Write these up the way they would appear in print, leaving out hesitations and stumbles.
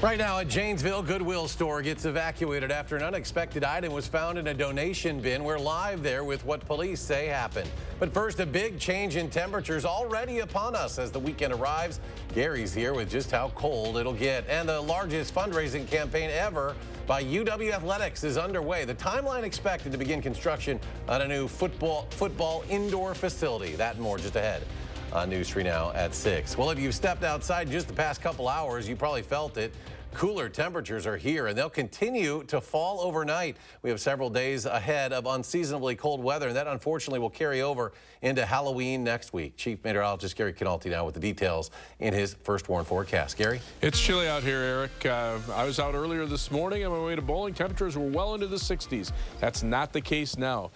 Right now, a Janesville Goodwill store gets evacuated after an unexpected item was found in a donation bin. We're live there with what police say happened. But first, a big change in temperatures already upon us as the weekend arrives. Gary's here with just how cold it'll get. And the largest fundraising campaign ever by UW Athletics is underway. The timeline expected to begin construction on a new football indoor facility. That and more just ahead on News 3 Now at 6. Well, if you've stepped outside just the past couple hours, you probably felt it. Cooler temperatures are here, and they'll continue to fall overnight. We have several days ahead of unseasonably cold weather, and that unfortunately will carry over into Halloween next week. Chief Meteorologist Gary Canalti now with the details in his First Warn forecast. Gary? It's chilly out here, Eric. I was out earlier this morning on my way to bowling. Temperatures were well into the 60s. That's not the case now.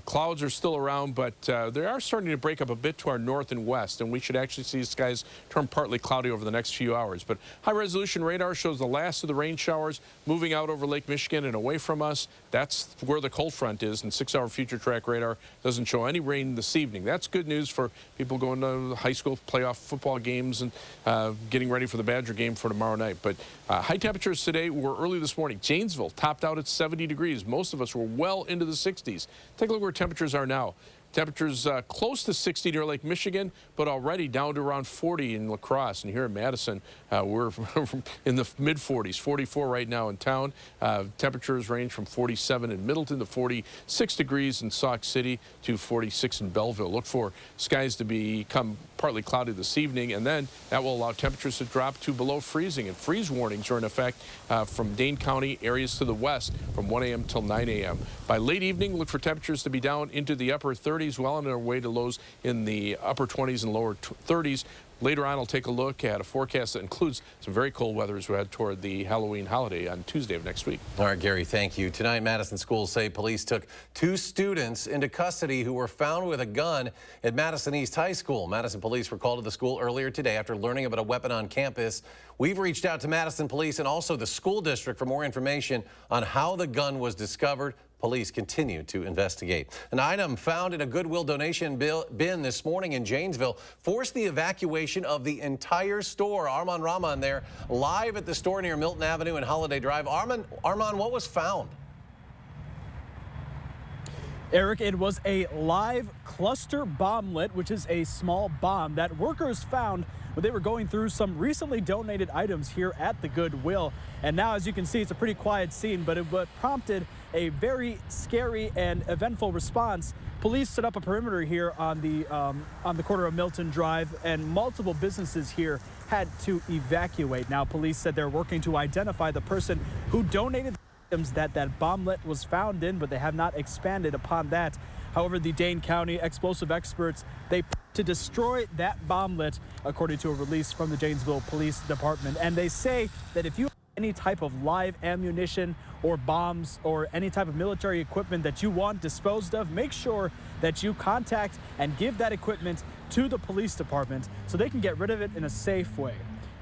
Clouds are still around, but they are starting to break up a bit to our north and west, and we should actually see skies turn partly cloudy over the next few hours. But high-resolution radar shows the last of the rain showers moving out over Lake Michigan and away from us. That's where the cold front is, and 6-hour future track radar doesn't show any rain this evening. That's good news for people going to the high school playoff football games and getting ready for the Badger game for tomorrow night. But high temperatures today were early this morning. Janesville topped out at 70 degrees. Most of us were well into the 60s. Take a look where temperatures are now. Temperatures close to 60 near Lake Michigan, but already down to around 40 in La Crosse. And here in Madison, we're in the mid-40s, 44 right now in town. Temperatures range from 47 in Middleton to 46 degrees in Sauk City to 46 in Belleville. Look for skies to become partly cloudy this evening, and then that will allow temperatures to drop to below freezing. And freeze warnings are in effect from Dane County areas to the west from 1 a.m. till 9 a.m. By late evening, look for temperatures to be down into the upper 30s, well on their way to lows in the upper 20s and lower 30s. Later on, I'll take a look at a forecast that includes some very cold weather as we head toward the Halloween holiday on Tuesday of next week. All right, Gary, thank you. Tonight, Madison schools say police took 2 students into custody who were found with a gun at Madison East High School. Madison police were called to the school earlier today after learning about a weapon on campus. We've reached out to Madison police and also the school district for more information on how the gun was discovered. Police continue to investigate. An item found in a Goodwill donation bin this morning in Janesville forced the evacuation of the entire store. Armand Rahman there, live at the store near Milton Avenue and Holiday Drive. Armand, what was found? Eric, it was a live cluster bomblet, which is a small bomb that workers found when they were going through some recently donated items here at the Goodwill. And now, as you can see, it's a pretty quiet scene, but it prompted a very scary and eventful response. Police set up a perimeter here on the corner of Milton Drive, and multiple businesses here had to evacuate. Now, police said they're working to identify the person who donated the items that bomblet was found in, but they have not expanded upon that. However, the Dane County explosive experts, they to destroy that bomblet, according to a release from the Janesville Police Department. And they say that if you have any type of live ammunition or bombs or any type of military equipment that you want disposed of, make sure that you contact and give that equipment to the police department so they can get rid of it in a safe way.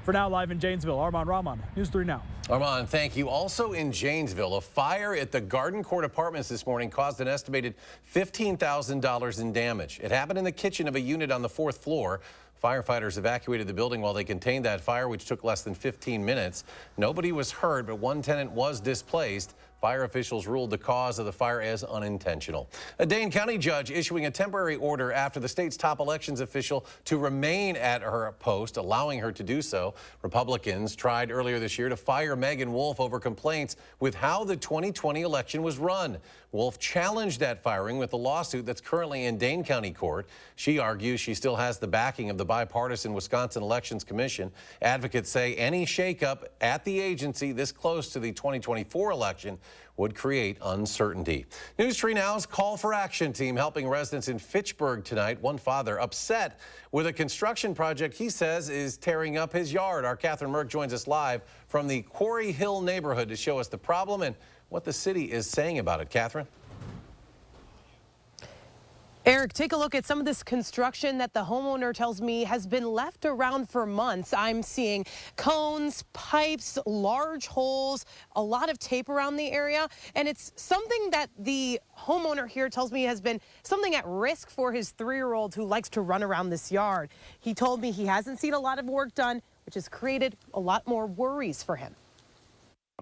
For now, live in Janesville, Armand Rahman, News 3 Now. Armand, thank you. Also in Janesville, a fire at the Garden Court Apartments this morning caused an estimated $15,000 in damage. It happened in the kitchen of a unit on the 4th floor. Firefighters evacuated the building while they contained that fire, which took less than 15 minutes. Nobody was hurt, but one tenant was displaced. Fire officials ruled the cause of the fire as unintentional. A Dane County judge issuing a temporary order after the state's top elections official to remain at her post, allowing her to do so. Republicans tried earlier this year to fire Megan Wolf over complaints with how the 2020 election was run. Wolf challenged that firing with a lawsuit that's currently in Dane County court. She argues she still has the backing of the bipartisan Wisconsin Elections Commission. Advocates say any shakeup at the agency this close to the 2024 election would create uncertainty. News 3 Now's Call for Action team helping residents in Fitchburg tonight. One father upset with a construction project he says is tearing up his yard. Our Catherine Merck joins us live from the Quarry Hill neighborhood to show us the problem and what the city is saying about it. Catherine? Eric, take a look at some of this construction that the homeowner tells me has been left around for months. I'm seeing cones, pipes, large holes, a lot of tape around the area. And it's something that the homeowner here tells me has been something at risk for his 3-year-old who likes to run around this yard. He told me he hasn't seen a lot of work done. which has created a lot more worries for him.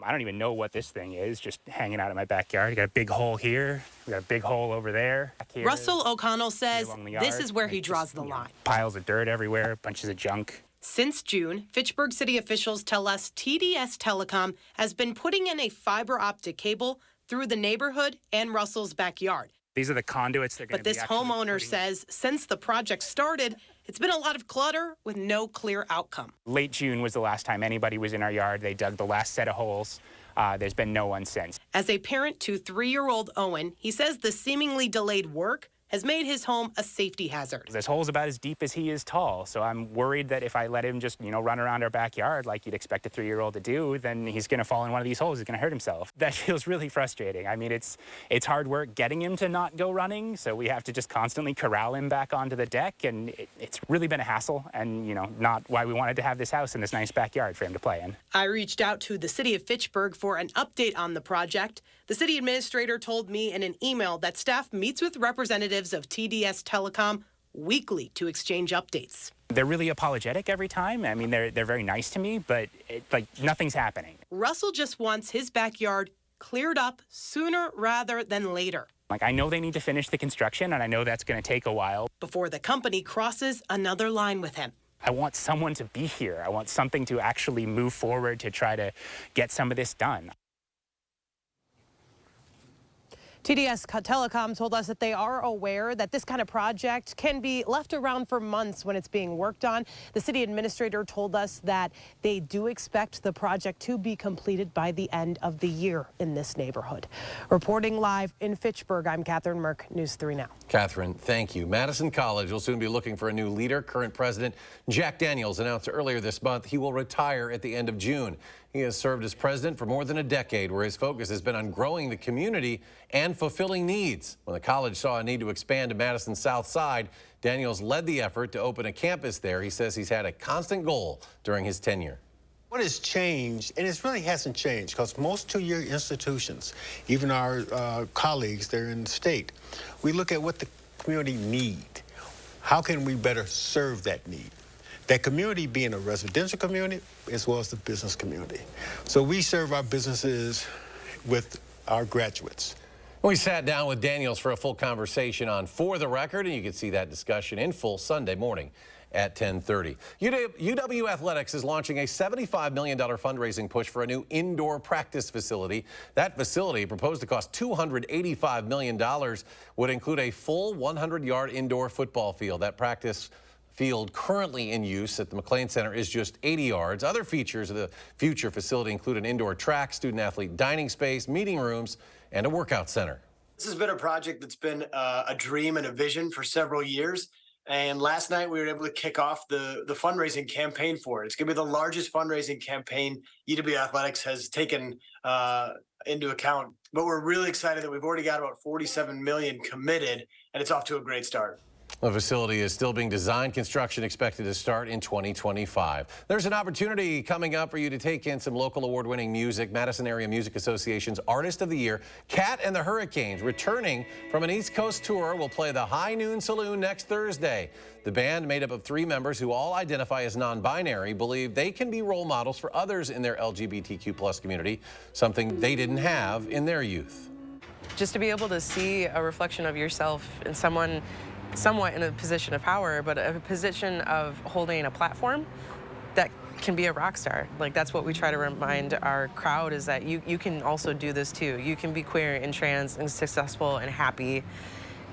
I don't even know what this thing is, just hanging out in my backyard. You got a big hole here, we got a big hole over there. Here, Russell O'Connell says this is where he draws just, the line. Piles of dirt everywhere, bunches of junk. Since June, Fitchburg city officials tell us TDS Telecom has been putting in a fiber optic cable through the neighborhood and Russell's backyard. These are the conduits they're going to be But this homeowner says since the project started, it's been a lot of clutter with no clear outcome. Late June was the last time anybody was in our yard. They dug the last set of holes. There's been no one since. As a parent to 3-year-old Owen, he says the seemingly delayed work has made his home a safety hazard. This hole's about as deep as he is tall, so I'm worried that if I let him just, run around our backyard like you'd expect a 3-year-old to do, then he's going to fall in one of these holes. He's going to hurt himself. That feels really frustrating. I mean, it's hard work getting him to not go running, so we have to just constantly corral him back onto the deck, and it's really been a hassle and, not why we wanted to have this house in this nice backyard for him to play in. I reached out to the city of Fitchburg for an update on the project. The city administrator told me in an email that staff meets with representatives of TDS Telecom weekly to exchange updates. They're really apologetic every time. I mean, they're very nice to me, but nothing's happening. Russell just wants his backyard cleared up sooner rather than later. I know they need to finish the construction, and I know that's going to take a while. Before the company crosses another line with him. I want someone to be here. I want something to actually move forward to try to get some of this done. TDS Telecom told us that they are aware that this kind of project can be left around for months when it's being worked on. The city administrator told us that they do expect the project to be completed by the end of the year in this neighborhood. Reporting live in Fitchburg, I'm Catherine Merck, News 3 Now. Catherine, thank you. Madison College will soon be looking for a new leader. Current president Jack Daniels announced earlier this month he will retire at the end of June. He has served as president for more than a decade, where his focus has been on growing the community and fulfilling needs. When the college saw a need to expand to Madison's South Side, Daniels led the effort to open a campus there. He says he's had a constant goal during his tenure. What has changed, and it really hasn't changed, because most two-year institutions, even our colleagues there in the state, we look at what the community need. How can we better serve that need? That community being a residential community as well as the business community. So we serve our businesses with our graduates. We sat down with Daniels for a full conversation on For the Record, and you can see that discussion in full Sunday morning at 10:30. UW Athletics is launching a $75 million fundraising push for a new indoor practice facility. That facility, proposed to cost $285 million, would include a full 100-yard indoor football field. That practice field currently in use at the McLean Center is just 80 yards. Other features of the future facility include an indoor track, student-athlete dining space, meeting rooms, and a workout center. This has been a project that's been a dream and a vision for several years. And last night we were able to kick off the fundraising campaign for it. It's going to be the largest fundraising campaign UW Athletics has taken into account. But we're really excited that we've already got about $47 million committed, and it's off to a great start. The facility is still being designed. Construction expected to start in 2025. There's an opportunity coming up for you to take in some local award-winning music. Madison Area Music Association's Artist of the Year, Cat and the Hurricanes, returning from an East Coast tour, will play the High Noon Saloon next Thursday. The band, made up of 3 members who all identify as non-binary, believe they can be role models for others in their LGBTQ+ community, something they didn't have in their youth. Just to be able to see a reflection of yourself in someone somewhat in a position of power, but a position of holding a platform that can be a rock star. That's what we try to remind our crowd, is that you can also do this too. You can be queer and trans and successful and happy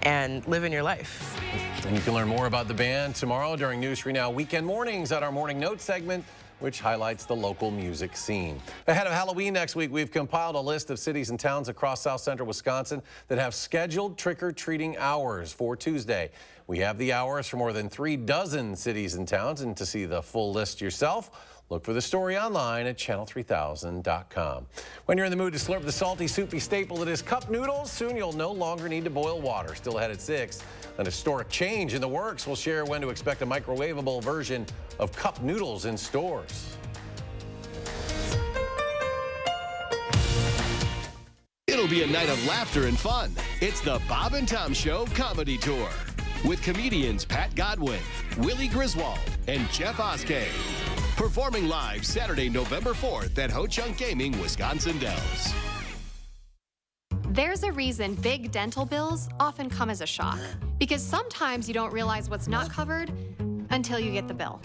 and live in your life. And you can learn more about the band tomorrow during News 3 Now Weekend Mornings at our Morning Note segment, which highlights the local music scene. Ahead of Halloween next week, we've compiled a list of cities and towns across South Central Wisconsin that have scheduled trick-or-treating hours for Tuesday. We have the hours for more than 3 dozen cities and towns, and to see the full list yourself, look for the story online at channel3000.com. When you're in the mood to slurp the salty, soupy staple that is cup noodles, soon you'll no longer need to boil water. Still ahead at 6. An historic change in the works. We'll share when to expect a microwavable version of cup noodles in stores. It'll be a night of laughter and fun. It's the Bob and Tom Show Comedy Tour with comedians Pat Godwin, Willie Griswold, and Jeff Oskey. Performing live Saturday, November 4th at Ho Chunk Gaming, Wisconsin Dells. There's a reason big dental bills often come as a shock, because sometimes you don't realize what's not covered until you get the bill.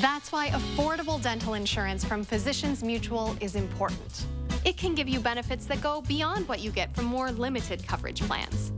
That's why affordable dental insurance from Physicians Mutual is important. It can give you benefits that go beyond what you get from more limited coverage plans.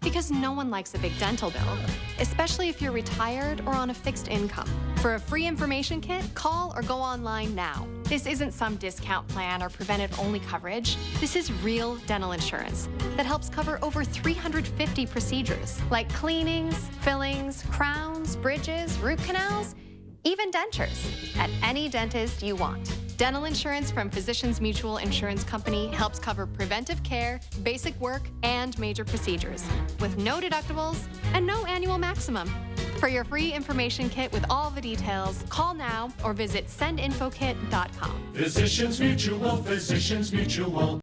Because no one likes a big dental bill, especially if you're retired or on a fixed income. For a free information kit, call or go online now. This isn't some discount plan or preventive-only coverage. This is real dental insurance that helps cover over 350 procedures, like cleanings, fillings, crowns, bridges, root canals, even dentures, at any dentist you want. Dental insurance from Physicians Mutual Insurance Company helps cover preventive care, basic work, and major procedures, with no deductibles and no annual maximum. For your free information kit with all the details, call now or visit sendinfokit.com. Physicians Mutual, Physicians Mutual.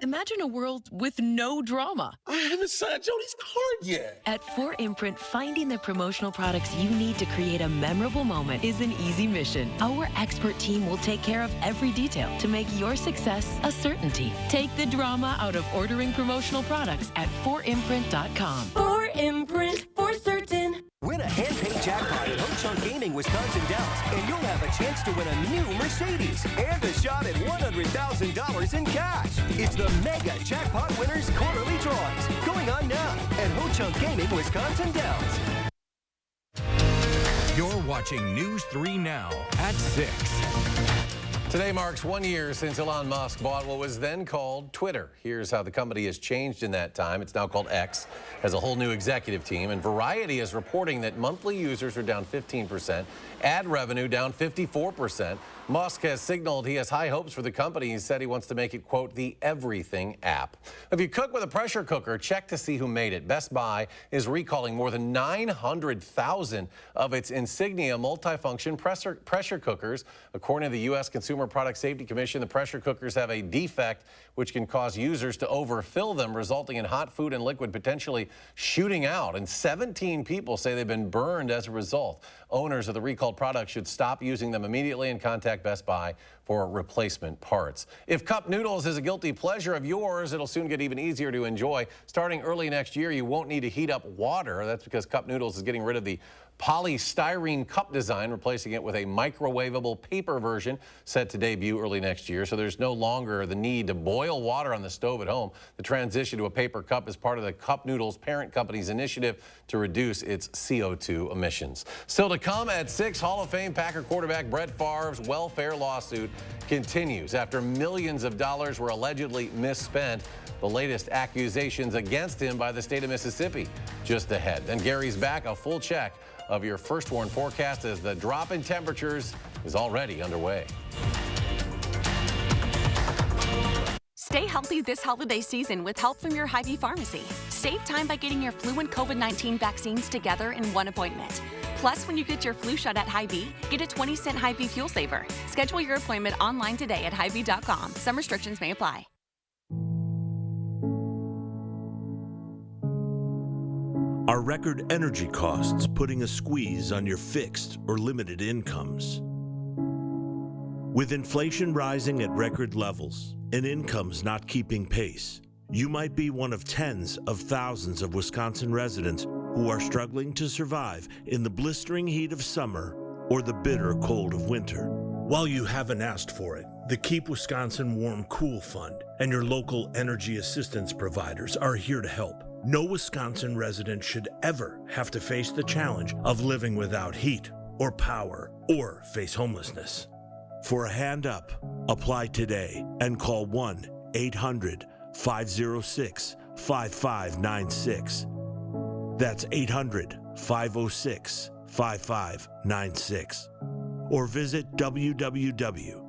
Imagine a world with no drama. I haven't signed Jody's card yet. At 4imprint, finding the promotional products you need to create a memorable moment is an easy mission. Our expert team will take care of every detail to make your success a certainty. Take the drama out of ordering promotional products at 4imprint.com. 4imprint, for certain. Win a hand-paid jackpot at Ho Chunk Gaming, Wisconsin Dells, and you'll have a chance to win a new Mercedes and a shot at $100,000 in cash. It's the Mega Jackpot Winners Quarterly Drawings, going on now at Ho Chunk Gaming, Wisconsin Dells. You're watching News 3 Now at 6. Today marks 1 year since Elon Musk bought what was then called Twitter. Here's how the company has changed in that time. It's now called X, has a whole new executive team, and Variety is reporting that monthly users are down 15%, ad revenue down 54%. Musk has signaled he has high hopes for the company. He said he wants to make it, quote, the everything app. If you cook with a pressure cooker, check to see who made it. Best Buy is recalling more than 900,000 of its Insignia multifunction pressure cookers. According to the U.S. Consumer Product Safety Commission, the pressure cookers have a defect which can cause users to overfill them, resulting in hot food and liquid potentially shooting out. And 17 people say they've been burned as a result. Owners of the recalled products should stop using them immediately and contact Best Buy for replacement parts. If cup noodles is a guilty pleasure of yours, it'll soon get even easier to enjoy. Starting early next year, you won't need to heat up water. That's because Cup Noodles is getting rid of the polystyrene cup design, replacing it with a microwavable paper version set to debut early next year. So there's no longer the need to boil water on the stove at home. The transition to a paper cup is part of the Cup Noodles parent company's initiative to reduce its CO2 emissions. Still to come at 6, Hall of Fame Packer quarterback Brett Favre's welfare lawsuit continues after millions of dollars were allegedly misspent. The latest accusations against him by the state of Mississippi just ahead. And Gary's back, a full check of your First Warn forecast as the drop in temperatures is already underway. Stay healthy this holiday season with help from your Hy-Vee pharmacy. Save time by getting your flu and COVID-19 vaccines together in one appointment. Plus, when you get your flu shot at Hy-Vee, get a 20-cent Hy-Vee fuel saver. Schedule your appointment online today at Hy-Vee.com. Some restrictions may apply. Are record energy costs putting a squeeze on your fixed or limited incomes? With inflation rising at record levels and incomes not keeping pace, you might be one of tens of thousands of Wisconsin residents who are struggling to survive in the blistering heat of summer or the bitter cold of winter. While you haven't asked for it, the Keep Wisconsin Warm Cool Fund and your local energy assistance providers are here to help. No Wisconsin resident should ever have to face the challenge of living without heat or power or face homelessness. For a hand up, apply today and call 1-800-506-5596. That's 800-506-5596. Or visit www.kwwf.org.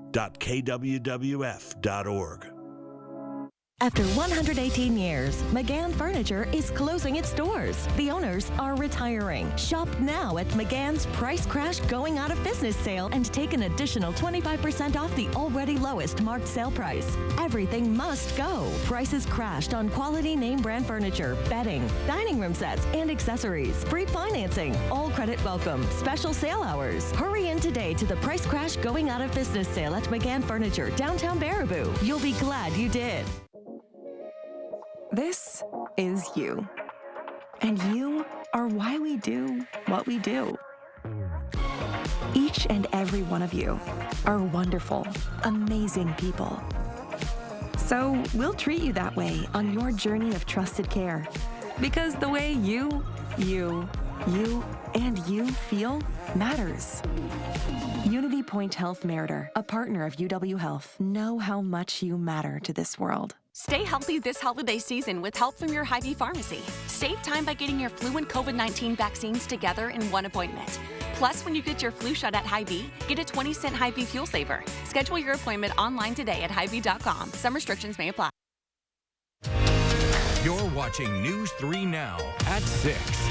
After 118 years, McGann Furniture is closing its doors. The owners are retiring. Shop now at McGann's Price Crash Going Out of Business sale and take an additional 25% off the already lowest marked sale price. Everything must go. Prices crashed on quality name brand furniture, bedding, dining room sets, and accessories. Free financing. All credit welcome. Special sale hours. Hurry in today to the Price Crash Going Out of Business sale at McGann Furniture, downtown Baraboo. You'll be glad you did. This is you. And you are why we do what we do. Each and every one of you are wonderful, amazing people. So we'll treat you that way on your journey of trusted care. Because the way you feel matters. Unity Point Health Meritor, a partner of UW Health, know how much you matter to this world. Stay healthy this holiday season with help from your Hy-Vee pharmacy. Save time by getting your flu and COVID-19 vaccines together in one appointment. Plus, when you get your flu shot at Hy-Vee, get a 20-cent Hy-Vee fuel saver. Schedule your appointment online today at Hy-Vee.com. Some restrictions may apply. You're watching News 3 Now at 6.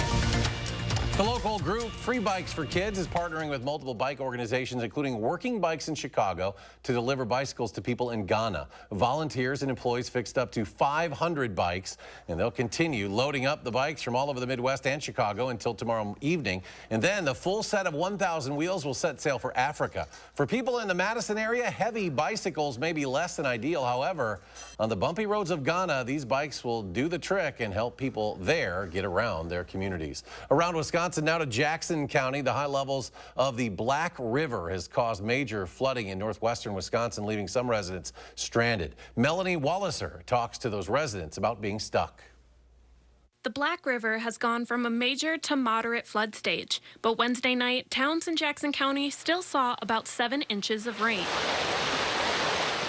The local group Free Bikes for Kids is partnering with multiple bike organizations, including Working Bikes in Chicago, to deliver bicycles to people in Ghana. Volunteers and employees fixed up to 500 bikes, and they'll continue loading up the bikes from all over the Midwest and Chicago until tomorrow evening. And then the full set of 1,000 wheels will set sail for Africa. For people in the Madison area, heavy bicycles may be less than ideal. However, on the bumpy roads of Ghana, these bikes will do the trick and help people there get around their communities. Around Wisconsin, now to Jackson County. The high levels of the Black River has caused major flooding in northwestern Wisconsin, leaving some residents stranded. Melanie Walliser talks to those residents about being stuck. The Black River has gone from a major to moderate flood stage, but Wednesday night, towns in Jackson County still saw about 7 inches of rain.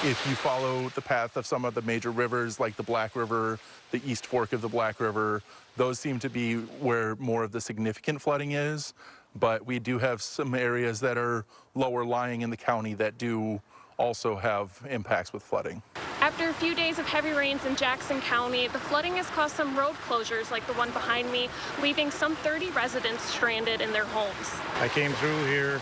If you follow the path of some of the major rivers like the Black River, the East Fork of the Black River, those seem to be where more of the significant flooding is. But we do have some areas that are lower lying in the county that do also have impacts with flooding. After a few days of heavy rains in Jackson County, the flooding has caused some road closures like the one behind me, leaving some 30 residents stranded in their homes. I came through here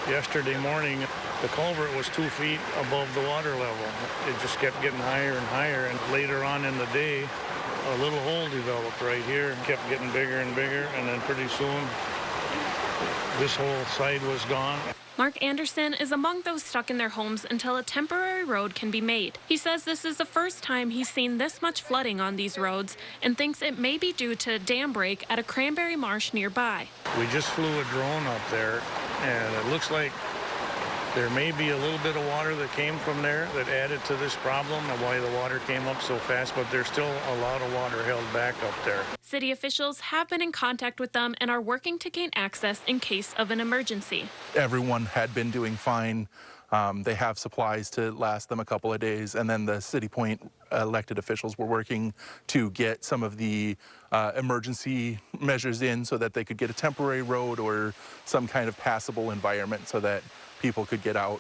yesterday morning. The culvert was 2 feet above the water level. It just kept getting higher and higher, and later on in the day, a little hole developed right here. It kept getting bigger and bigger, and then pretty soon, this whole side was gone. Mark Anderson is among those stuck in their homes until a temporary road can be made. He says this is the first time he's seen this much flooding on these roads and thinks it may be due to a dam break at a cranberry marsh nearby. We just flew a drone up there, and it looks like there may be a little bit of water that came from there that added to this problem and why the water came up so fast, but there's still a lot of water held back up there. City officials have been in contact with them and are working to gain access in case of an emergency. Everyone had been doing fine. They have supplies to last them a couple of days, and then the City Point elected officials were working to get some of the emergency measures in so that they could get a temporary road or some kind of passable environment so that people could get out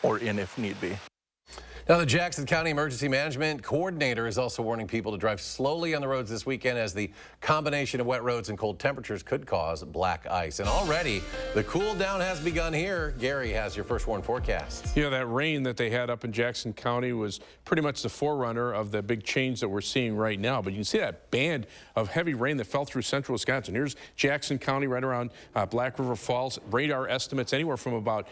or in if need be. Now, the Jackson County Emergency Management Coordinator is also warning people to drive slowly on the roads this weekend as the combination of wet roads and cold temperatures could cause black ice. And already, the cool down has begun here. Gary has your first warn forecast. Yeah, that rain that they had up in Jackson County was pretty much the forerunner of the big change that we're seeing right now. But you can see that band of heavy rain that fell through central Wisconsin. Here's Jackson County right around Black River Falls. Radar estimates anywhere from about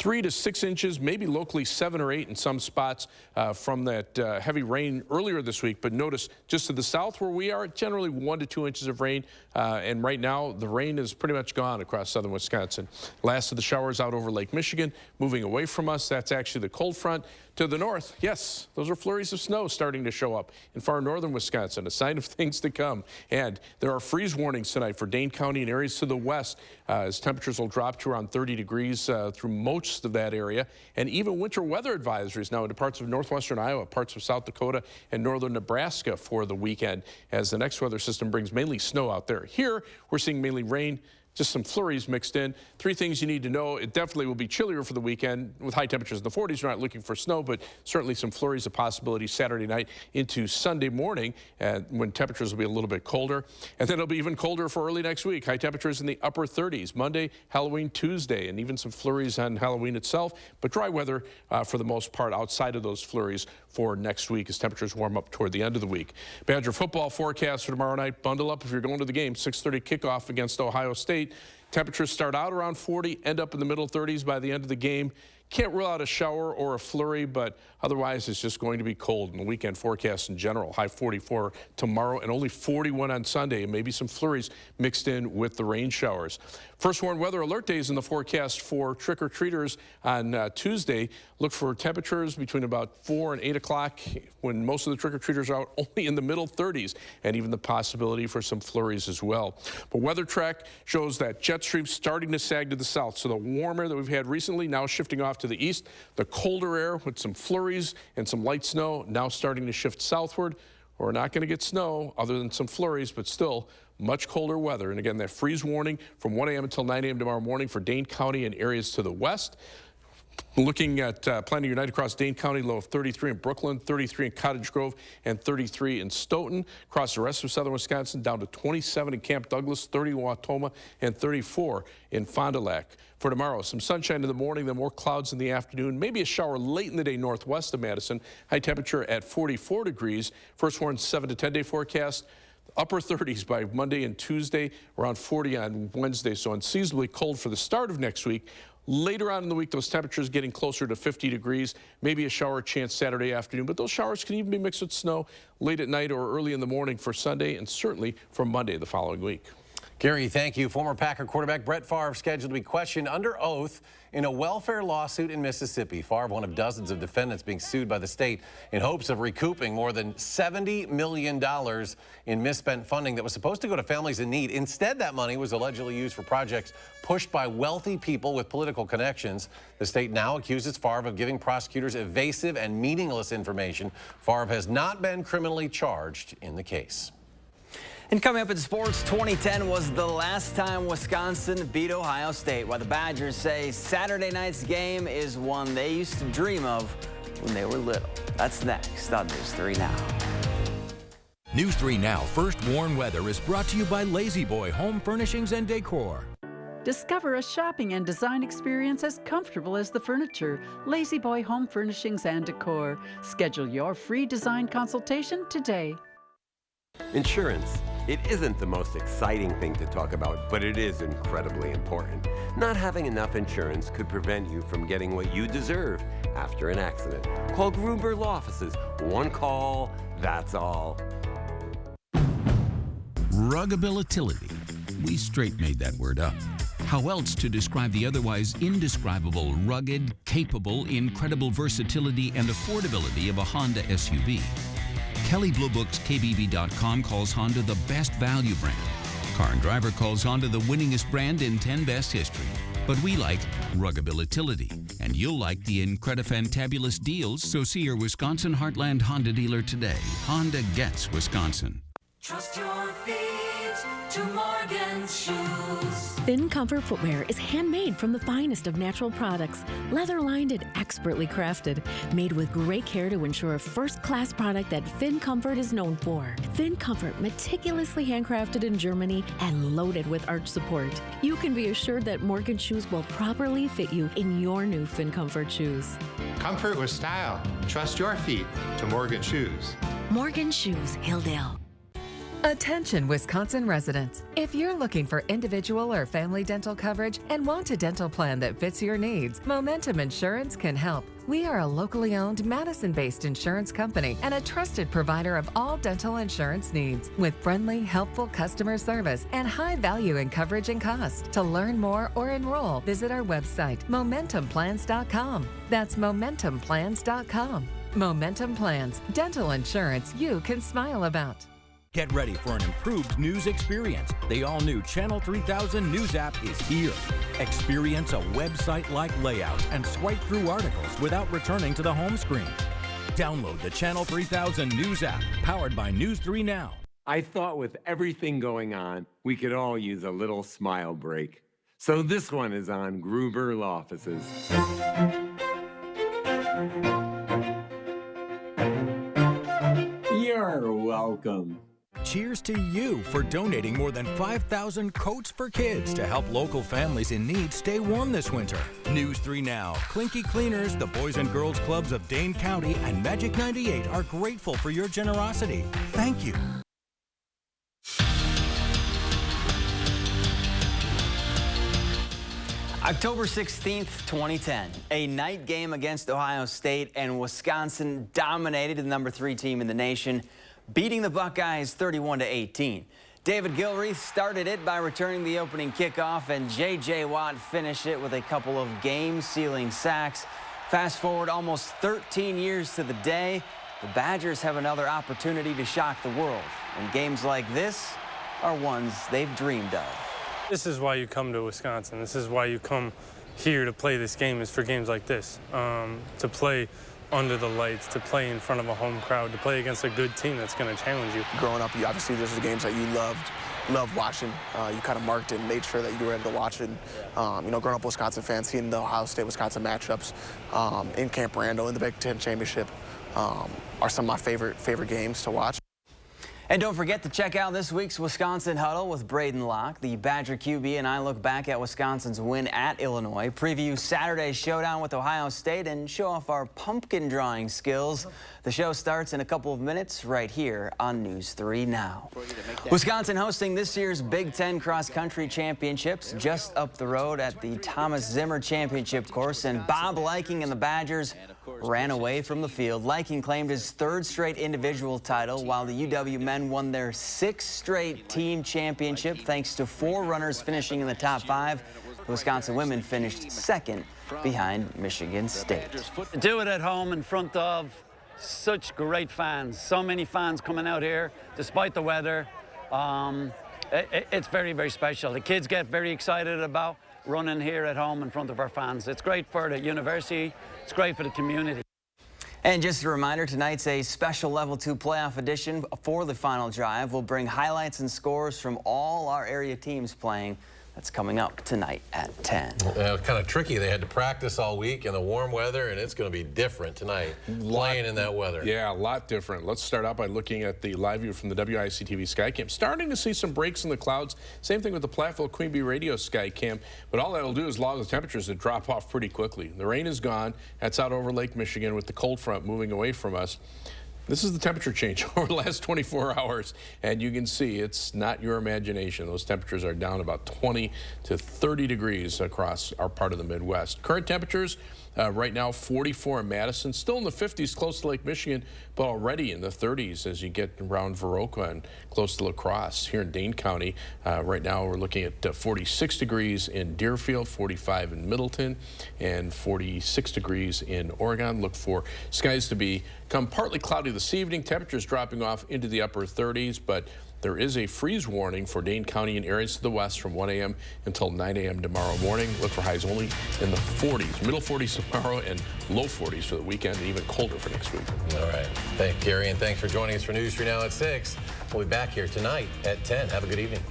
3 to 6 inches, maybe locally 7 or 8 in some spots from that heavy rain earlier this week. But notice just to the south where we are, generally 1 to 2 inches of rain. And right now, the rain is pretty much gone across southern Wisconsin. Last of the showers out over Lake Michigan, moving away from us. That's actually the cold front. To the north, yes, those are flurries of snow starting to show up in far northern Wisconsin, a sign of things to come. And there are freeze warnings tonight for Dane County and areas to the west as temperatures will drop to around 30 degrees through most of that area. And even winter weather advisories now into parts of northwestern Iowa, parts of South Dakota, and northern Nebraska for the weekend as the next weather system brings mainly snow out there. Here, we're seeing mainly rain, just some flurries mixed in. 3 things you need to know. It definitely will be chillier for the weekend with high temperatures in the 40s. We're not looking for snow, but certainly some flurries, a possibility Saturday night into Sunday morning when temperatures will be a little bit colder. And then it'll be even colder for early next week. High temperatures in the upper 30s, Monday, Halloween, Tuesday, and even some flurries on Halloween itself. But dry weather for the most part outside of those flurries for next week as temperatures warm up toward the end of the week. Badger football forecast for tomorrow night. Bundle up if you're going to the game. 6:30 kickoff against Ohio State. Temperatures start out around 40, end up in the middle 30s by the end of the game. Can't rule out a shower or a flurry, but otherwise it's just going to be cold. And the weekend forecast in general, high 44 tomorrow and only 41 on Sunday, and maybe some flurries mixed in with the rain showers. First warned weather alert days in the forecast for trick-or-treaters on Tuesday. Look for temperatures between about 4 and 8 o'clock when most of the trick-or-treaters are out only in the middle 30s, and even the possibility for some flurries as well. But Weather Track shows that jet stream starting to sag to the south, so the warm air that we've had recently now shifting off to the east. The colder air with some flurries and some light snow now starting to shift southward. We're not going to get snow other than some flurries, but still much colder weather. And again, that freeze warning from 1 a.m. until 9 a.m. tomorrow morning for Dane County and areas to the west. Looking at planning your night across Dane County, low of 33 in Brooklyn, 33 in Cottage Grove, and 33 in Stoughton. Across the rest of southern Wisconsin, down to 27 in Camp Douglas, 30 in Wautoma, and 34 in Fond du Lac. For tomorrow, some sunshine in the morning, then more clouds in the afternoon, maybe a shower late in the day northwest of Madison. High temperature at 44 degrees. First warned 7 to 10 day forecast. Upper 30s by Monday and Tuesday, around 40 on Wednesday, so unseasonably cold for the start of next week. Later on in the week, those temperatures getting closer to 50 degrees, maybe a shower chance Saturday afternoon, but those showers can even be mixed with snow late at night or early in the morning for Sunday and certainly for Monday the following week. Gary, thank you. Former Packer quarterback Brett Favre scheduled to be questioned under oath in a welfare lawsuit in Mississippi. Favre, one of dozens of defendants being sued by the state in hopes of recouping more than $70 million in misspent funding that was supposed to go to families in need. Instead, that money was allegedly used for projects pushed by wealthy people with political connections. The state now accuses Favre of giving prosecutors evasive and meaningless information. Favre has not been criminally charged in the case. And coming up in sports, 2010 was the last time Wisconsin beat Ohio State, while the Badgers say Saturday night's game is one they used to dream of when they were little. That's next on News 3 Now. News 3 Now First Warn Weather is brought to you by Lazy Boy Home Furnishings and Decor. Discover a shopping and design experience as comfortable as the furniture. Lazy Boy Home Furnishings and Decor. Schedule your free design consultation today. Insurance. It isn't the most exciting thing to talk about, but it is incredibly important. Not having enough insurance could prevent you from getting what you deserve after an accident. Call Grunberg Law Offices. One call, that's all. Ruggability. We straight made that word up. How else to describe the otherwise indescribable, rugged, capable, incredible versatility and affordability of a Honda SUV? Kelley Blue Book's KBB.com calls Honda the best value brand. Car and Driver calls Honda the winningest brand in 10 best history. But we like ruggability, and you'll like the incredifantabulous deals, so see your Wisconsin Heartland Honda dealer today. Honda gets Wisconsin. Trust your feet to Morgan's Shoes. Thin Comfort footwear is handmade from the finest of natural products, leather-lined and expertly crafted, made with great care to ensure a first-class product that Thin Comfort is known for. Thin Comfort, meticulously handcrafted in Germany and loaded with arch support. You can be assured that Morgan Shoes will properly fit you in your new Thin Comfort shoes. Comfort with style. Trust your feet to Morgan Shoes. Morgan Shoes, Hilldale. Attention Wisconsin residents. If you're looking for individual or family dental coverage and want a dental plan that fits your needs, Momentum Insurance can help. We are a locally owned Madison-based insurance company and a trusted provider of all dental insurance needs with friendly, helpful customer service and high value in coverage and cost. To learn more or enroll, visit our website, MomentumPlans.com. That's MomentumPlans.com. Momentum Plans, dental insurance you can smile about. Get ready for an improved news experience. The all-new Channel 3000 News app is here. Experience a website-like layout and swipe through articles without returning to the home screen. Download the Channel 3000 News app, powered by News 3 Now. I thought with everything going on, we could all use a little smile break. So this one is on Gruber Law Offices. You're welcome. Cheers to you for donating more than 5,000 coats for kids to help local families in need stay warm this winter. News 3 Now, Clinky Cleaners, the Boys and Girls Clubs of Dane County, and Magic 98 are grateful for your generosity. Thank you. October 16th, 2010, a night game against Ohio State, and Wisconsin dominated the #3 team in the nation, beating the Buckeyes 31-18. David Gilreath started it by returning the opening kickoff, and J.J. Watt finished it with a couple of game-sealing sacks. Fast forward almost 13 years to the day, the Badgers have another opportunity to shock the world, and games like this are ones they've dreamed of. This is why you come to Wisconsin. This is why you come here to play this game, is for games like this, to play under the lights, to play in front of a home crowd, to play against a good team that's going to challenge you. Growing up, obviously, there's the games that you loved watching. You kind of marked it and made sure that you were able to watch it. You know, growing up Wisconsin fans, seeing the Ohio State-Wisconsin matchups in Camp Randall in the Big Ten Championship are some of my favorite games to watch. And don't forget to check out this week's Wisconsin Huddle with Braden Locke. The Badger QB and I look back at Wisconsin's win at Illinois, preview Saturday's showdown with Ohio State, and show off our pumpkin drawing skills. The show starts in a couple of minutes right here on News 3 Now. Wisconsin hosting this year's Big Ten Cross Country Championships just up the road at the Thomas Zimmer Championship course, and Bob Liking and the Badgers ran away from the field. Liking claimed his 3rd straight individual title, while the UW men won their 6th straight team championship thanks to 4 runners finishing in the top 5. The Wisconsin women finished 2nd behind Michigan State. To do it at home in front of such great fans, so many fans coming out here despite the weather, it's very, very special. The kids get very excited about running here at home in front of our fans. It's great for the university, it's great for the community. And just a reminder, tonight's a special Level 2 playoff edition for the final drive. We'll bring highlights and scores from all our area teams playing. That's coming up tonight at 10. Kind of tricky. They had to practice all week in the warm weather, and it's going to be different tonight, playing in that weather. Yeah, a lot different. Let's start out by looking at the live view from the WISC-TV Skycam. Starting to see some breaks in the clouds. Same thing with the Platteville Queen Bee Radio Skycam. But all that'll do is allow the temperatures to drop off pretty quickly. The rain is gone. That's out over Lake Michigan with the cold front moving away from us. This is the temperature change over the last 24 hours, and you can see it's not your imagination. Those temperatures are down about 20 to 30 degrees across our part of the Midwest. Current temperatures right now 44 in Madison, still in the 50s close to Lake Michigan, but already in the 30s as you get around Viroqua and close to La Crosse. Here in Dane County, right now we're looking at 46 degrees in Deerfield, 45 in Middleton, and 46 degrees in Oregon. Look for skies to become partly cloudy this evening. Temperatures dropping off into the upper 30s, but there is a freeze warning for Dane County and areas to the west from 1 a.m. until 9 a.m. tomorrow morning. Look for highs only in the 40s, middle 40s tomorrow and low 40s for the weekend, and even colder for next week. All right. Thank you, Gary, and thanks for joining us for News 3 Now at 6. We'll be back here tonight at 10. Have a good evening.